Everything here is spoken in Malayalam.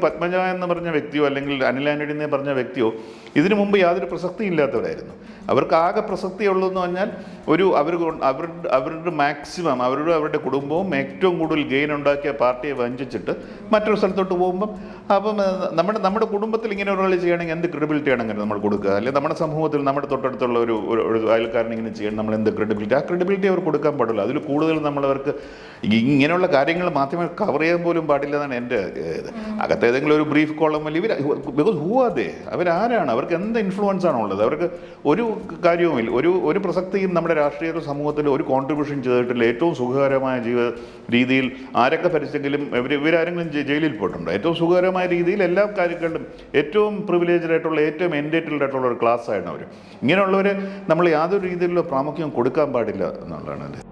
പത്മജ എന്ന് പറഞ്ഞ വ്യക്തിയോ അല്ലെങ്കിൽ അനിൽ ആന്റണി എന്ന് പറഞ്ഞ വ്യക്തിയോ ഇതിനു മുമ്പ് യാതൊരു പ്രസക്തി ഇല്ലാത്തവരായിരുന്നു. അവർക്ക് ആകെ പ്രസക്തിയുള്ളതെന്ന് പറഞ്ഞാൽ അവരുടെ മാക്സിമം അവരുടെ കുടുംബവും ഏറ്റവും കൂടുതൽ ഗെയിൻ ഉണ്ടാക്കിയ പാർട്ടിയെ വഞ്ചിച്ചിട്ട് മറ്റൊരു സ്ഥലത്തോട്ട് പോകുമ്പം അപ്പം നമ്മുടെ കുടുംബത്തിൽ ഇങ്ങനെ ഒരാൾ ചെയ്യണമെങ്കിൽ എന്ത് ക്രെഡിബിലിറ്റിയാണ് അങ്ങനെ നമ്മൾ കൊടുക്കുക? അല്ലെങ്കിൽ നമ്മുടെ സമൂഹത്തിൽ നമ്മുടെ തൊട്ടടുത്തുള്ള ഒരു അയൽക്കാരൻ ഇങ്ങനെ ചെയ്യണം, നമ്മൾ എന്ത് ക്രെഡിബിലിറ്റി? ആ ക്രെഡിബിലിറ്റി അവർ കൊടുക്കാൻ പാടില്ല. അതിൽ കൂടുതൽ നമ്മളവർക്ക് ഇങ്ങനെയുള്ള കാര്യങ്ങൾ മാധ്യമങ്ങൾ കവർ ചെയ്യാൻ പോലും പാടില്ല എന്നാണ് എൻ്റെ ഇത്. അകത്തേതെങ്കിലും ഒരു ബ്രീഫ് കോളം ഇവർ ബിക്കോസ് ഹൂ ആർ ദേ, അവരാരാണ്? അവർക്ക് എന്ത് ഇൻഫ്ലുവൻസ് ആണുള്ളത്? അവർക്ക് ഒരു കാര്യവുമില്ല, ഒരു പ്രസക്തിയും നമ്മുടെ രാഷ്ട്രീയ സമൂഹത്തിൽ ഒരു കോൺട്രിബ്യൂഷൻ ചെയ്തിട്ടില്ല. ഏറ്റവും സുഖകരമായ ജീവിത രീതിയിൽ ആരൊക്കെ ഭരിച്ചെങ്കിലും ഇവരാരെങ്കിലും ജയിലിൽ പോയിട്ടുണ്ടോ? ഏറ്റവും സുഖകരമായ രീതിയിൽ എല്ലാ കാര്യങ്ങളിലും ഏറ്റവും പ്രിവിലേജ്ഡ് ആയിട്ടുള്ള ഏറ്റവും എൻഡേറ്റഡ് ആയിട്ടുള്ള ഒരു ക്ലാസ് ആണ് അവർ. ഇങ്ങനെയുള്ളവർ നമ്മൾ യാതൊരു രീതിയിലുള്ള പ്രാമുഖ്യം കൊടുക്കാൻ പാടില്ല എന്നുള്ളതാണ്.